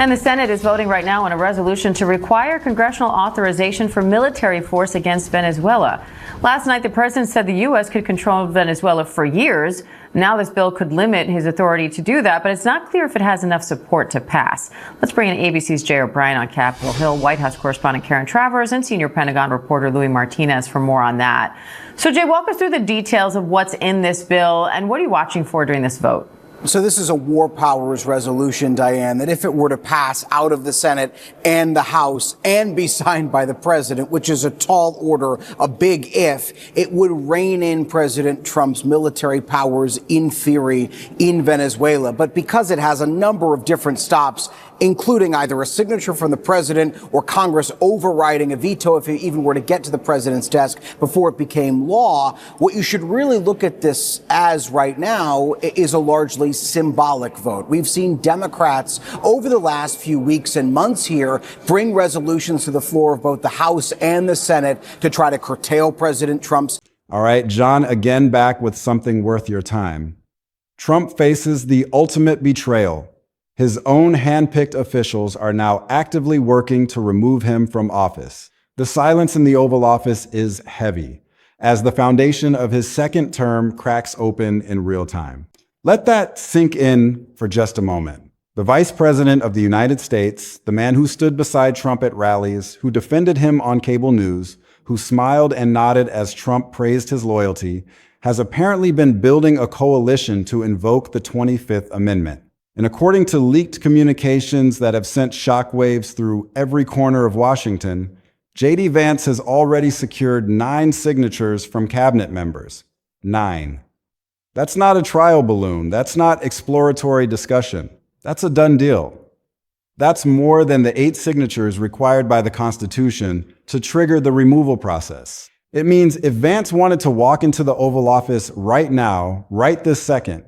And the Senate is voting right now on a resolution to require congressional authorization for military force against Venezuela. Last night, the president said the U.S. could control Venezuela for years. Now this bill could limit his authority to do that, but it's not clear if it has enough support to pass. Let's bring in ABC's Jay O'Brien on Capitol Hill, White House correspondent Karen Travers, and senior Pentagon reporter Louis Martinez for more on that. So, Jay, walk us through the details of what's in this bill, and what are you watching for during this vote? So this is a war powers resolution, Diane, that if it were to pass out of the Senate and the House and be signed by the president, which is a tall order, a big if, it would rein in President Trump's military powers in theory in Venezuela. But because it has a number of different stops, including either a signature from the president or Congress overriding a veto if it even were to get to the president's desk before it became law, what you should really look at this as right now is a largely symbolic vote. We've seen Democrats over the last few weeks and months here bring resolutions to the floor of both the House and the Senate to try to curtail President Trump's. All right, John, again back with something worth your time. Trump faces the ultimate betrayal. His own handpicked officials are now actively working to remove him from office. The silence in the Oval Office is heavy, as the foundation of his second term cracks open in real time. Let that sink in for just a moment. The Vice President of the United States, the man who stood beside Trump at rallies, who defended him on cable news, who smiled and nodded as Trump praised his loyalty, has apparently been building a coalition to invoke the 25th Amendment. And according to leaked communications that have sent shockwaves through every corner of Washington, J.D. Vance has already secured 9 signatures from cabinet members. 9. That's not a trial balloon. That's not exploratory discussion. That's a done deal. That's more than the 8 signatures required by the Constitution to trigger the removal process. It means if Vance wanted to walk into the Oval Office right now, right this second,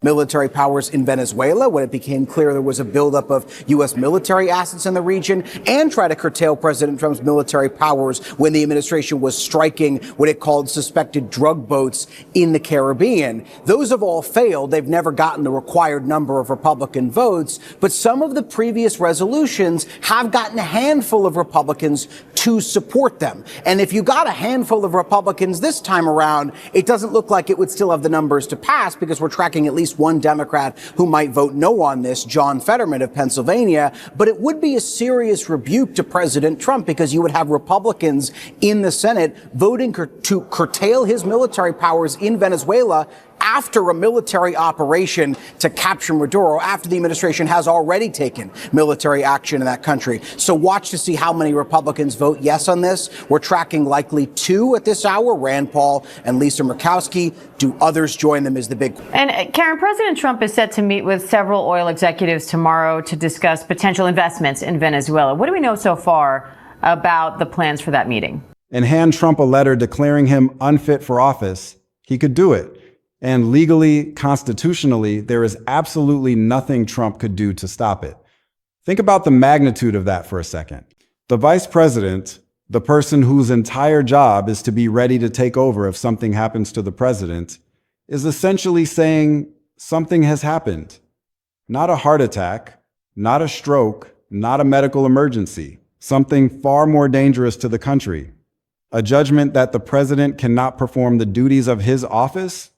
military powers in Venezuela when it became clear there was a buildup of U.S. military assets in the region, and try to curtail President Trump's military powers when the administration was striking what it called suspected drug boats in the Caribbean. Those have all failed. They've never gotten the required number of Republican votes, but some of the previous resolutions have gotten a handful of Republicans to support them. And if you got a handful of Republicans this time around, it doesn't look like it would still have the numbers to pass, because we're tracking at least one Democrat who might vote no on this, John Fetterman of Pennsylvania. But it would be a serious rebuke to President Trump, because you would have Republicans in the Senate voting to curtail his military powers in Venezuela after a military operation to capture Maduro, after the administration has already taken military action in that country. So watch to see how many Republicans vote yes on this. We're tracking likely 2 at this hour, Rand Paul and Lisa Murkowski. Do others join them is the big question. And Karen, President Trump is set to meet with several oil executives tomorrow to discuss potential investments in Venezuela. What do we know so far about the plans for that meeting? And hand Trump a letter declaring him unfit for office, he could do it. And legally, constitutionally, there is absolutely nothing Trump could do to stop it. Think about the magnitude of that for a second. The vice president, the person whose entire job is to be ready to take over if something happens to the president, is essentially saying something has happened. Not a heart attack, not a stroke, not a medical emergency, something far more dangerous to the country. A judgment that the president cannot perform the duties of his office?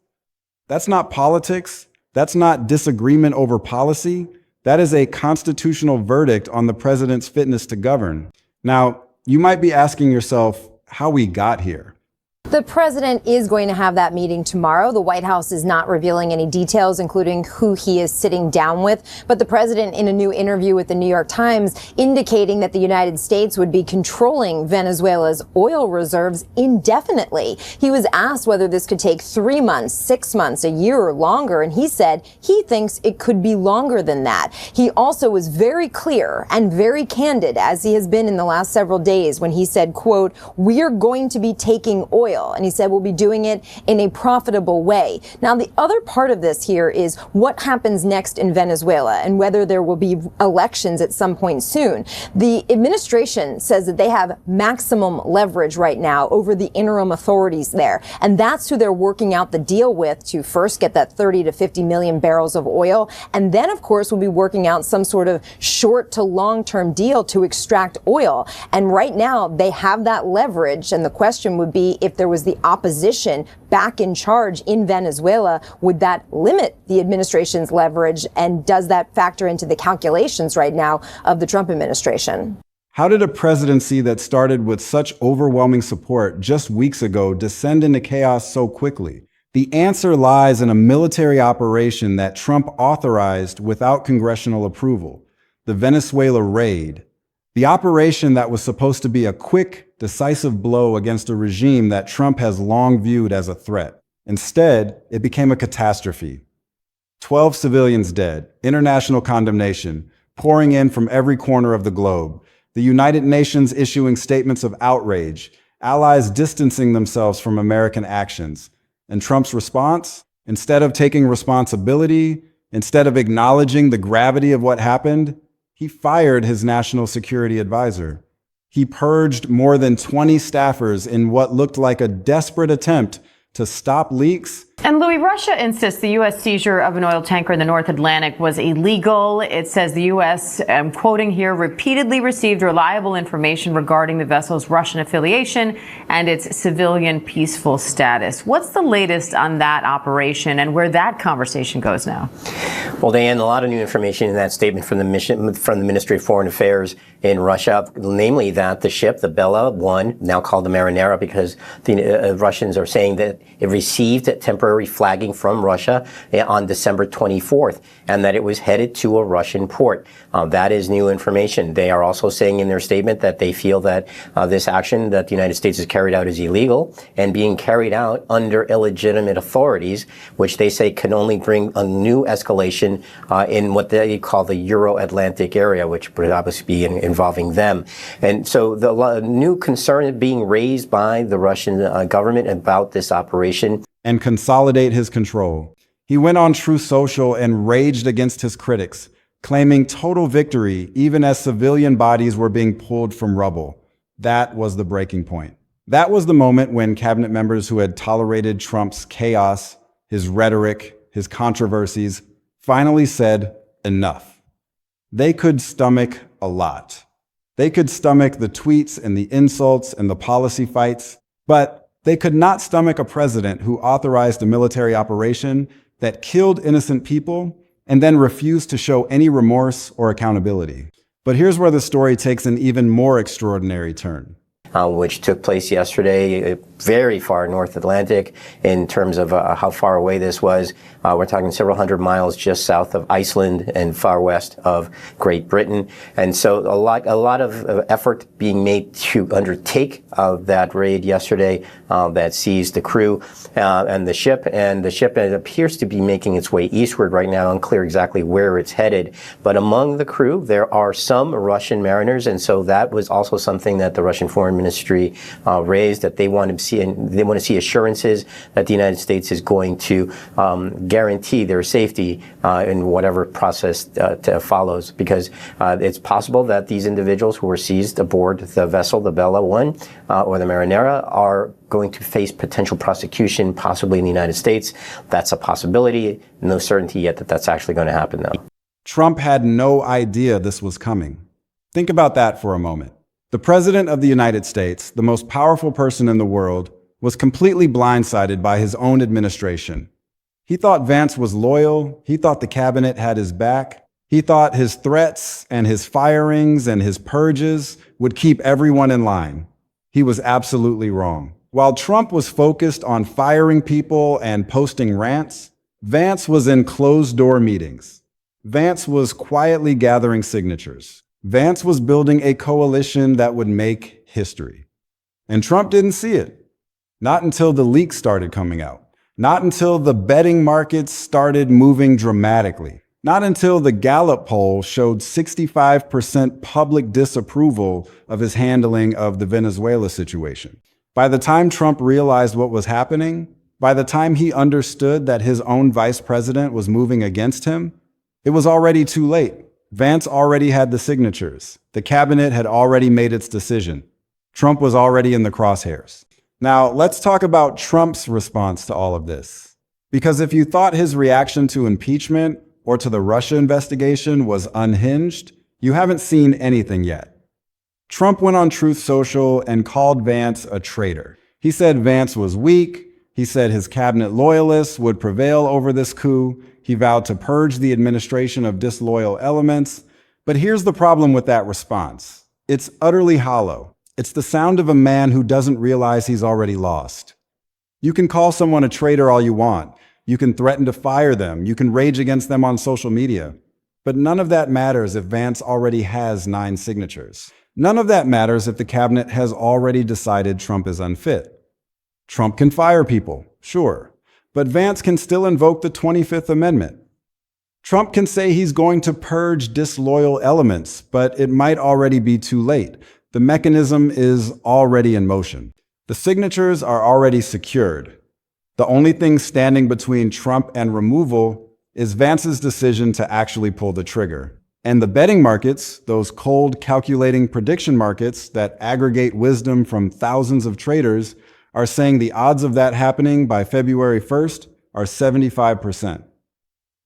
That's not politics. That's not disagreement over policy. That is a constitutional verdict on the president's fitness to govern. Now, you might be asking yourself how we got here. The president is going to have that meeting tomorrow. The White House is not revealing any details, including who he is sitting down with. But the president, in a new interview with the New York Times, indicating that the United States would be controlling Venezuela's oil reserves indefinitely. He was asked whether this could take 3 months, 6 months, a year or longer, and he said he thinks it could be longer than that. He also was very clear and very candid, as he has been in the last several days, when he said, quote, "We are going to be taking oil oil. And he said we'll be doing it in a profitable way. Now, the other part of this here is what happens next in Venezuela and whether there will be elections at some point soon. The administration says that they have maximum leverage right now over the interim authorities there. And that's who they're working out the deal with to first get that 30 to 50 million barrels of oil. And then, of course, we'll be working out some sort of short to long-term deal to extract oil. And right now they have that leverage. And the question would be, if there was the opposition back in charge in Venezuela, would that limit the administration's leverage? And does that factor into the calculations right now of the Trump administration? How did a presidency that started with such overwhelming support just weeks ago descend into chaos so quickly? The answer lies in a military operation that Trump authorized without congressional approval, the Venezuela raid. The operation that was supposed to be a quick, decisive blow against a regime that Trump has long viewed as a threat. Instead, it became a catastrophe. 12 civilians dead, international condemnation, pouring in from every corner of the globe, the United Nations issuing statements of outrage, allies distancing themselves from American actions. And Trump's response? Instead of taking responsibility, instead of acknowledging the gravity of what happened, he fired his national security advisor. He purged more than 20 staffers in what looked like a desperate attempt to stop leaks. And Louis, Russia insists the U.S. seizure of an oil tanker in the North Atlantic was illegal. It says the U.S., I'm quoting here, repeatedly received reliable information regarding the vessel's Russian affiliation and its civilian peaceful status. What's the latest on that operation and where that conversation goes now? Well, Diane, a lot of new information in that statement from the Ministry of Foreign Affairs in Russia, namely that the ship, the Bella 1, now called the Marinera because the Russians are saying that it received temporary flagging from Russia on December 24th, and that it was headed to a Russian port. That is new information. They are also saying in their statement that they feel that this action that the United States has carried out is illegal and being carried out under illegitimate authorities, which they say can only bring a new escalation in what they call the Euro-Atlantic area, which would obviously be involving them. And so the new concern being raised by the Russian government about this operation and consolidate his control. He went on Truth Social and raged against his critics, claiming total victory even as civilian bodies were being pulled from rubble. That was the breaking point. That was the moment when cabinet members who had tolerated Trump's chaos, his rhetoric, his controversies, finally said enough. They could stomach a lot. They could stomach the tweets and the insults and the policy fights, but they could not stomach a president who authorized a military operation that killed innocent people and then refused to show any remorse or accountability. But here's where the story takes an even more extraordinary turn. Which took place yesterday, very far North Atlantic in terms of how far away this was. We're talking several hundred miles just south of Iceland and far west of Great Britain. And so a lot of effort being made to undertake that raid yesterday that seized the crew and the ship. And the ship appears to be making its way eastward right now, unclear exactly where it's headed. But among the crew, there are some Russian mariners. And so that was also something that the Russian Foreign Ministry raised, that they want to see, and they want to see assurances that the United States is going to guarantee their safety in whatever process follows, because it's possible that these individuals who were seized aboard the vessel, the Bella 1 or the Marinera, are going to face potential prosecution, possibly in the United States. That's a possibility. No certainty yet that that's actually going to happen, though. Trump had no idea this was coming. Think about that for a moment. The President of the United States, the most powerful person in the world, was completely blindsided by his own administration. He thought Vance was loyal. He thought the cabinet had his back. He thought his threats and his firings and his purges would keep everyone in line. He was absolutely wrong. While Trump was focused on firing people and posting rants, Vance was in closed-door meetings. Vance was quietly gathering signatures. Vance was building a coalition that would make history. And Trump didn't see it. Not until the leaks started coming out. Not until the betting markets started moving dramatically. Not until the Gallup poll showed 65% public disapproval of his handling of the Venezuela situation. By the time Trump realized what was happening, by the time he understood that his own vice president was moving against him, it was already too late. Vance already had the signatures. The cabinet had already made its decision. Trump was already in the crosshairs. Now, let's talk about Trump's response to all of this. Because if you thought his reaction to impeachment or to the Russia investigation was unhinged, you haven't seen anything yet. Trump went on Truth Social and called Vance a traitor. He said Vance was weak. He said his cabinet loyalists would prevail over this coup. He vowed to purge the administration of disloyal elements. But here's the problem with that response. It's utterly hollow. It's the sound of a man who doesn't realize he's already lost. You can call someone a traitor all you want. You can threaten to fire them. You can rage against them on social media. But none of that matters if Vance already has 9 signatures. None of that matters if the cabinet has already decided Trump is unfit. Trump can fire people, sure, but Vance can still invoke the 25th Amendment. Trump can say he's going to purge disloyal elements, but it might already be too late. The mechanism is already in motion. The signatures are already secured. The only thing standing between Trump and removal is Vance's decision to actually pull the trigger. And the betting markets, those cold, calculating prediction markets that aggregate wisdom from thousands of traders, are saying the odds of that happening by February 1st are 75%.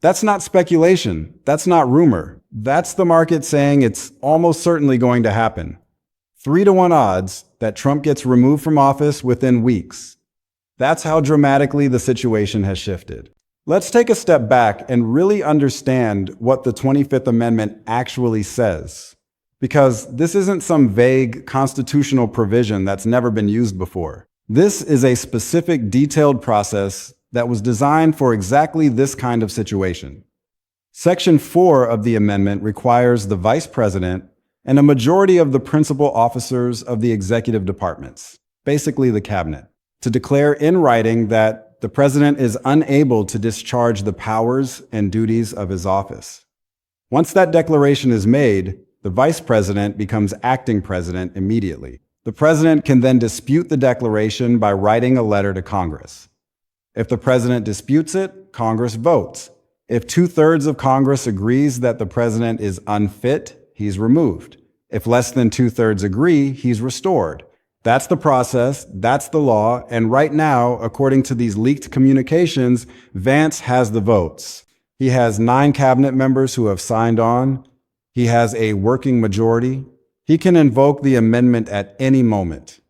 That's not speculation. That's not rumor. That's the market saying it's almost certainly going to happen. 3-to-1 odds that Trump gets removed from office within weeks. That's how dramatically the situation has shifted. Let's take a step back and really understand what the 25th Amendment actually says. Because this isn't some vague constitutional provision that's never been used before. This is a specific, detailed process that was designed for exactly this kind of situation. Section 4 of the amendment requires the vice president and a majority of the principal officers of the executive departments, basically the cabinet, to declare in writing that the president is unable to discharge the powers and duties of his office. Once that declaration is made, the vice president becomes acting president immediately. The president can then dispute the declaration by writing a letter to Congress. If the president disputes it, Congress votes. If 2/3 of Congress agrees that the president is unfit, he's removed. If less than 2/3 agree, he's restored. That's the process, that's the law, and right now, according to these leaked communications, Vance has the votes. He has 9 cabinet members who have signed on. He has a working majority. He can invoke the amendment at any moment.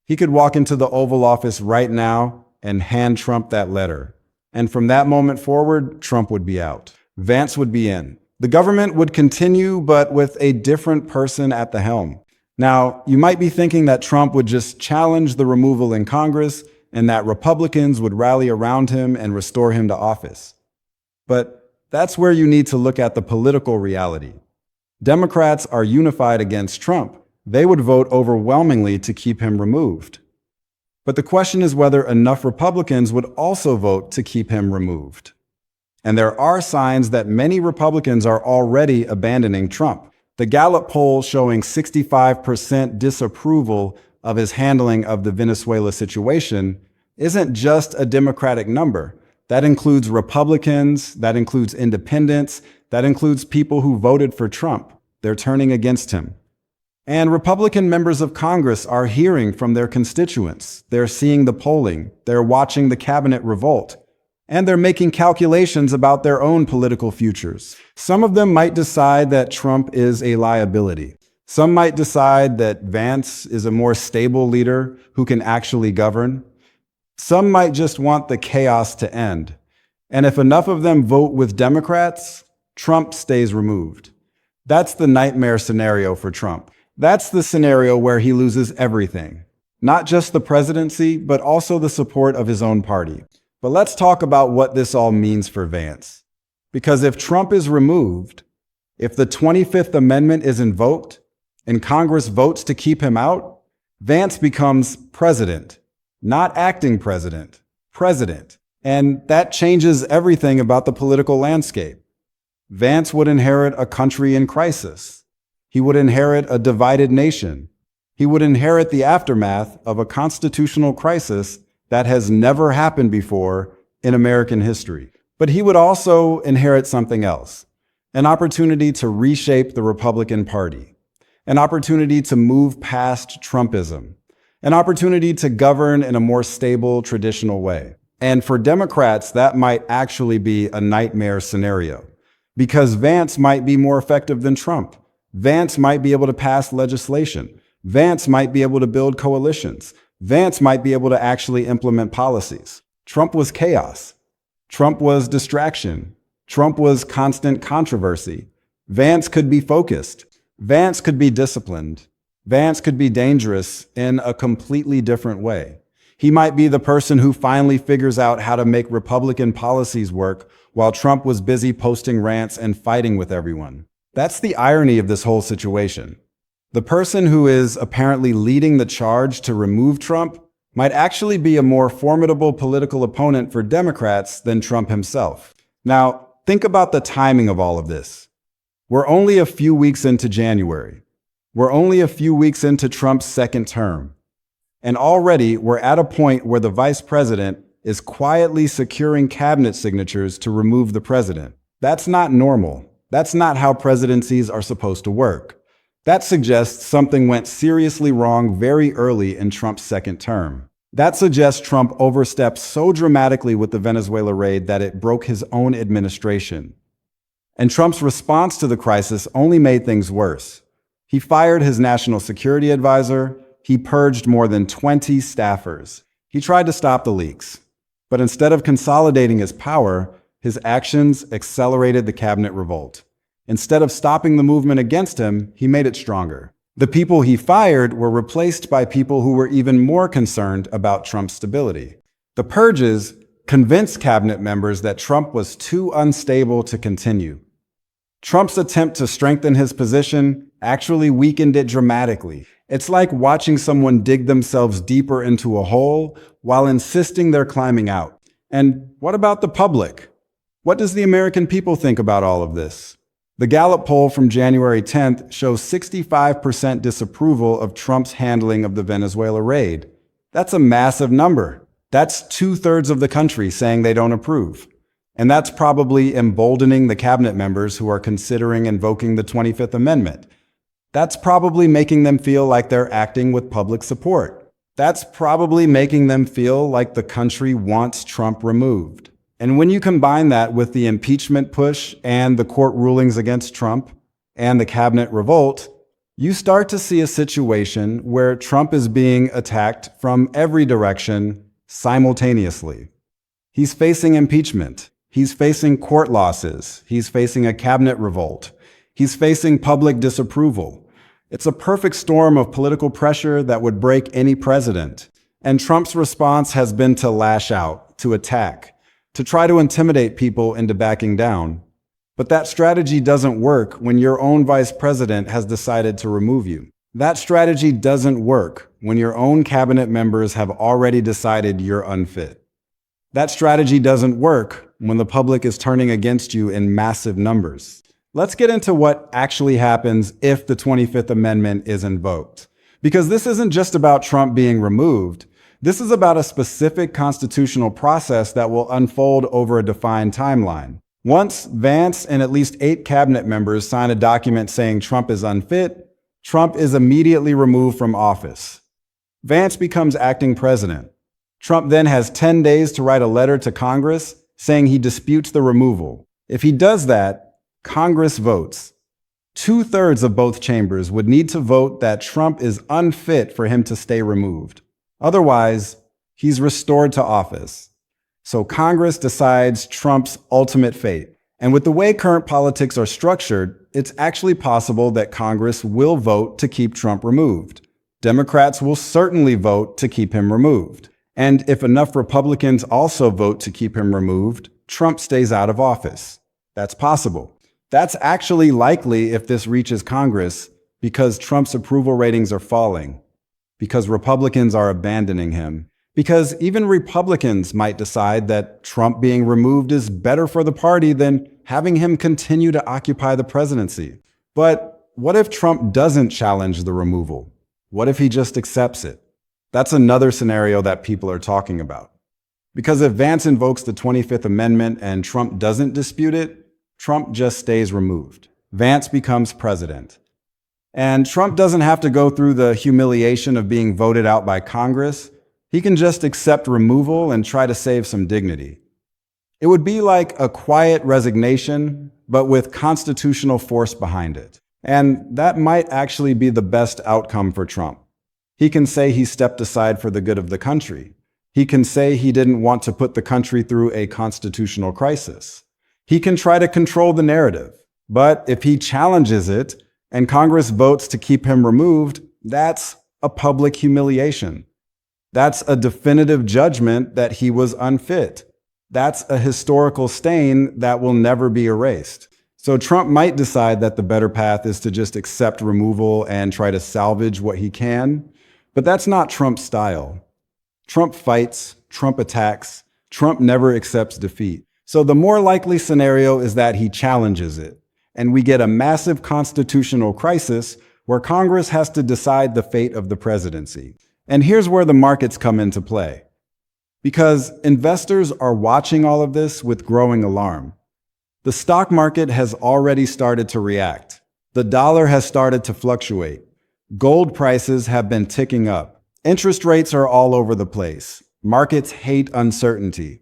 He could walk into the Oval Office right now and hand Trump that letter. And from that moment forward, Trump would be out. Vance would be in. The government would continue, but with a different person at the helm. Now, you might be thinking that Trump would just challenge the removal in Congress and that Republicans would rally around him and restore him to office. But that's where you need to look at the political reality. Democrats are unified against Trump. They would vote overwhelmingly to keep him removed. But the question is whether enough Republicans would also vote to keep him removed. And there are signs that many Republicans are already abandoning Trump. The Gallup poll showing 65% disapproval of his handling of the Venezuela situation isn't just a Democratic number. That includes Republicans, that includes independents, that includes people who voted for Trump. They're turning against him. And Republican members of Congress are hearing from their constituents. They're seeing the polling. They're watching the cabinet revolt. And they're making calculations about their own political futures. Some of them might decide that Trump is a liability. Some might decide that Vance is a more stable leader who can actually govern. Some might just want the chaos to end. And if enough of them vote with Democrats, Trump stays removed. That's the nightmare scenario for Trump. That's the scenario where he loses everything. Not just the presidency, but also the support of his own party. But let's talk about what this all means for Vance. Because if Trump is removed, if the 25th Amendment is invoked, and Congress votes to keep him out, Vance becomes president, not acting president, president. And that changes everything about the political landscape. Vance would inherit a country in crisis. He would inherit a divided nation. He would inherit the aftermath of a constitutional crisis that has never happened before in American history. But he would also inherit something else, an opportunity to reshape the Republican Party, an opportunity to move past Trumpism, an opportunity to govern in a more stable, traditional way. And for Democrats, that might actually be a nightmare scenario, because Vance might be more effective than Trump. Vance might be able to pass legislation. Vance might be able to build coalitions. Vance might be able to actually implement policies. Trump was chaos. Trump was distraction. Trump was constant controversy. Vance could be focused. Vance could be disciplined. Vance could be dangerous in a completely different way. He might be the person who finally figures out how to make Republican policies work while Trump was busy posting rants and fighting with everyone. That's the irony of this whole situation. The person who is apparently leading the charge to remove Trump might actually be a more formidable political opponent for Democrats than Trump himself. Now, think about the timing of all of this. We're only a few weeks into January. We're only a few weeks into Trump's second term. And already we're at a point where the vice president is quietly securing cabinet signatures to remove the president. That's not normal. That's not how presidencies are supposed to work. That suggests something went seriously wrong very early in Trump's second term. That suggests Trump overstepped so dramatically with the Venezuela raid that it broke his own administration. And Trump's response to the crisis only made things worse. He fired his national security advisor. He purged more than 20 staffers. He tried to stop the leaks. But instead of consolidating his power, his actions accelerated the cabinet revolt. Instead of stopping the movement against him, he made it stronger. The people he fired were replaced by people who were even more concerned about Trump's stability. The purges convinced cabinet members that Trump was too unstable to continue. Trump's attempt to strengthen his position actually weakened it dramatically. It's like watching someone dig themselves deeper into a hole while insisting they're climbing out. And what about the public? What does the American people think about all of this? The Gallup poll from January 10th shows 65% disapproval of Trump's handling of the Venezuela raid. That's a massive number. That's 2/3 of the country saying they don't approve. And that's probably emboldening the cabinet members who are considering invoking the 25th Amendment. That's probably making them feel like they're acting with public support. That's probably making them feel like the country wants Trump removed. And when you combine that with the impeachment push and the court rulings against Trump and the cabinet revolt, you start to see a situation where Trump is being attacked from every direction simultaneously. He's facing impeachment. He's facing court losses. He's facing a cabinet revolt. He's facing public disapproval. It's a perfect storm of political pressure that would break any president. And Trump's response has been to lash out, to attack, to try to intimidate people into backing down. But that strategy doesn't work when your own vice president has decided to remove you. That strategy doesn't work when your own cabinet members have already decided you're unfit. That strategy doesn't work when the public is turning against you in massive numbers. Let's get into what actually happens if the 25th Amendment is invoked. Because this isn't just about Trump being removed. This is about a specific constitutional process that will unfold over a defined timeline. Once Vance and at least 8 cabinet members sign a document saying Trump is unfit, Trump is immediately removed from office. Vance becomes acting president. Trump then has 10 days to write a letter to Congress saying he disputes the removal. If he does that, Congress votes. 2/3 of both chambers would need to vote that Trump is unfit for him to stay removed. Otherwise, he's restored to office. So Congress decides Trump's ultimate fate. And with the way current politics are structured, it's actually possible that Congress will vote to keep Trump removed. Democrats will certainly vote to keep him removed. And if enough Republicans also vote to keep him removed, Trump stays out of office. That's possible. That's actually likely if this reaches Congress, because Trump's approval ratings are falling, because Republicans are abandoning him, because even Republicans might decide that Trump being removed is better for the party than having him continue to occupy the presidency. But what if Trump doesn't challenge the removal? What if he just accepts it? That's another scenario that people are talking about. Because if Vance invokes the 25th Amendment and Trump doesn't dispute it, Trump just stays removed. Vance becomes president. And Trump doesn't have to go through the humiliation of being voted out by Congress. He can just accept removal and try to save some dignity. It would be like a quiet resignation, but with constitutional force behind it. And that might actually be the best outcome for Trump. He can say he stepped aside for the good of the country. He can say he didn't want to put the country through a constitutional crisis. He can try to control the narrative. But if he challenges it and Congress votes to keep him removed, that's a public humiliation. That's a definitive judgment that he was unfit. That's a historical stain that will never be erased. So Trump might decide that the better path is to just accept removal and try to salvage what he can, but that's not Trump's style. Trump fights, Trump attacks, Trump never accepts defeat. So the more likely scenario is that he challenges it, and we get a massive constitutional crisis where Congress has to decide the fate of the presidency. And here's where the markets come into play. Because investors are watching all of this with growing alarm. The stock market has already started to react. The dollar has started to fluctuate. Gold prices have been ticking up. Interest rates are all over the place. Markets hate uncertainty.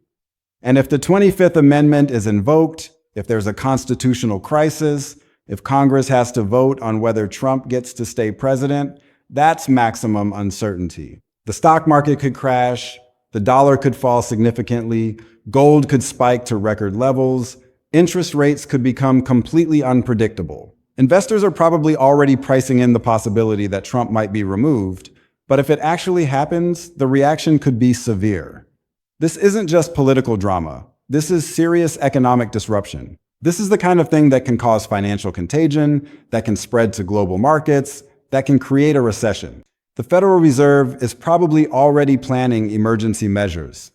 And if the 25th Amendment is invoked, if there's a constitutional crisis, if Congress has to vote on whether Trump gets to stay president, that's maximum uncertainty. The stock market could crash. The dollar could fall significantly, gold could spike to record levels, interest rates could become completely unpredictable. Investors are probably already pricing in the possibility that Trump might be removed, but if it actually happens, the reaction could be severe. This isn't just political drama. This is serious economic disruption. This is the kind of thing that can cause financial contagion, that can spread to global markets, that can create a recession. The Federal Reserve is probably already planning emergency measures.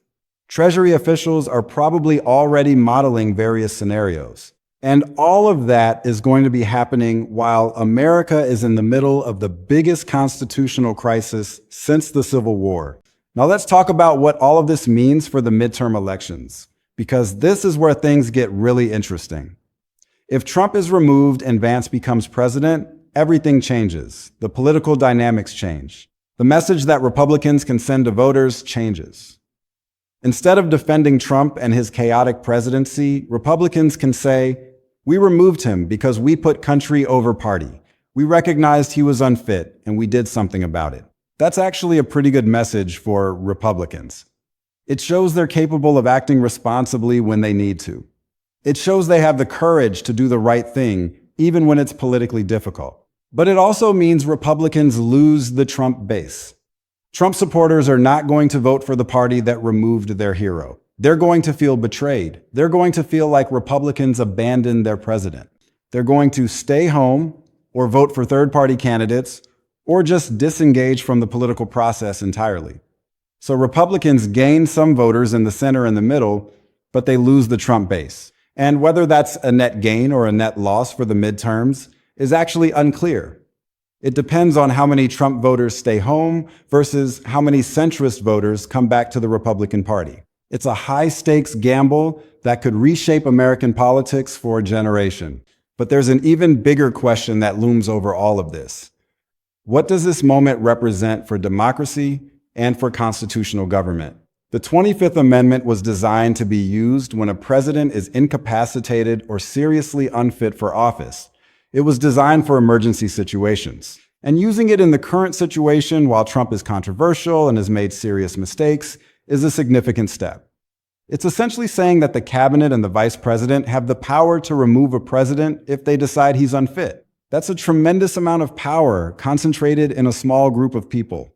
Treasury officials are probably already modeling various scenarios. And all of that is going to be happening while America is in the middle of the biggest constitutional crisis since the Civil War. Now let's talk about what all of this means for the midterm elections, because this is where things get really interesting. If Trump is removed and Vance becomes president, everything changes. The political dynamics change. The message that Republicans can send to voters changes. Instead of defending Trump and his chaotic presidency, Republicans can say, we removed him because we put country over party. We recognized he was unfit and we did something about it. That's actually a pretty good message for Republicans. It shows they're capable of acting responsibly when they need to. It shows they have the courage to do the right thing, even when it's politically difficult. But it also means Republicans lose the Trump base. Trump supporters are not going to vote for the party that removed their hero. They're going to feel betrayed. They're going to feel like Republicans abandoned their president. They're going to stay home or vote for third-party candidates or just disengage from the political process entirely. So Republicans gain some voters in the center and the middle, but they lose the Trump base. And whether that's a net gain or a net loss for the midterms is actually unclear. It depends on how many Trump voters stay home versus how many centrist voters come back to the Republican Party. It's a high-stakes gamble that could reshape American politics for a generation. But there's an even bigger question that looms over all of this. What does this moment represent for democracy and for constitutional government? The 25th Amendment was designed to be used when a president is incapacitated or seriously unfit for office. It was designed for emergency situations. And using it in the current situation while Trump is controversial and has made serious mistakes is a significant step. It's essentially saying that the cabinet and the vice president have the power to remove a president if they decide he's unfit. That's a tremendous amount of power concentrated in a small group of people.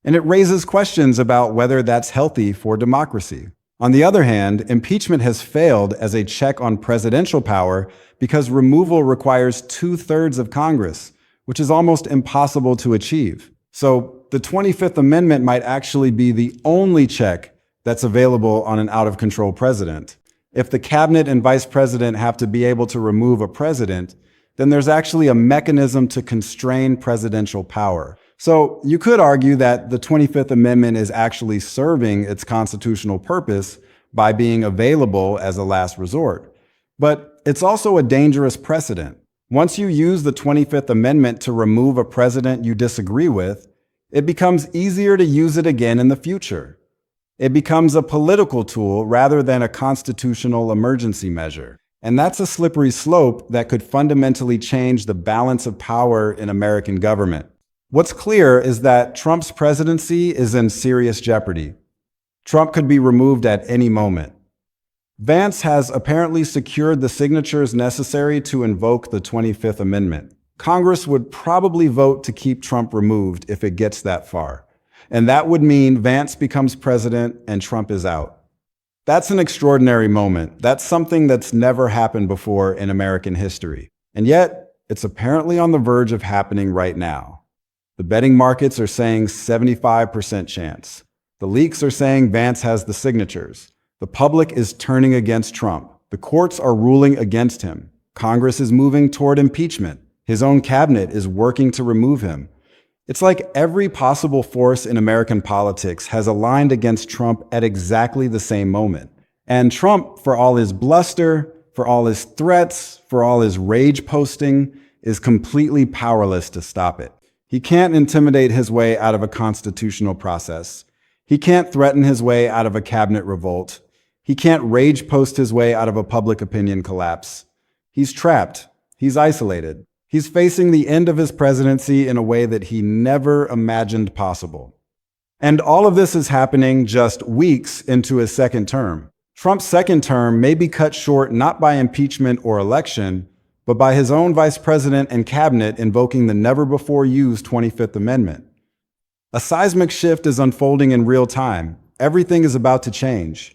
And it raises questions about whether that's healthy for democracy. On the other hand, impeachment has failed as a check on presidential power because removal requires 2/3 of Congress, which is almost impossible to achieve. So the 25th Amendment might actually be the only check that's available on an out-of-control president. If the cabinet and vice president have to be able to remove a president, then there's actually a mechanism to constrain presidential power. So you could argue that the 25th Amendment is actually serving its constitutional purpose by being available as a last resort. But it's also a dangerous precedent. Once you use the 25th Amendment to remove a president you disagree with, it becomes easier to use it again in the future. It becomes a political tool rather than a constitutional emergency measure. And that's a slippery slope that could fundamentally change the balance of power in American government. What's clear is that Trump's presidency is in serious jeopardy. Trump could be removed at any moment. Vance has apparently secured the signatures necessary to invoke the 25th Amendment. Congress would probably vote to keep Trump removed if it gets that far. And that would mean Vance becomes president and Trump is out. That's an extraordinary moment. That's something that's never happened before in American history. And yet, it's apparently on the verge of happening right now. The betting markets are saying 75% chance. The leaks are saying Vance has the signatures. The public is turning against Trump. The courts are ruling against him. Congress is moving toward impeachment. His own cabinet is working to remove him. It's like every possible force in American politics has aligned against Trump at exactly the same moment. And Trump, for all his bluster, for all his threats, for all his rage posting, is completely powerless to stop it. He can't intimidate his way out of a constitutional process. He can't threaten his way out of a cabinet revolt. He can't rage post his way out of a public opinion collapse. He's trapped. He's isolated. He's facing the end of his presidency in a way that he never imagined possible. And all of this is happening just weeks into his second term. Trump's second term may be cut short not by impeachment or election, but by his own vice president and cabinet invoking the never-before-used 25th Amendment. A seismic shift is unfolding in real time. Everything is about to change.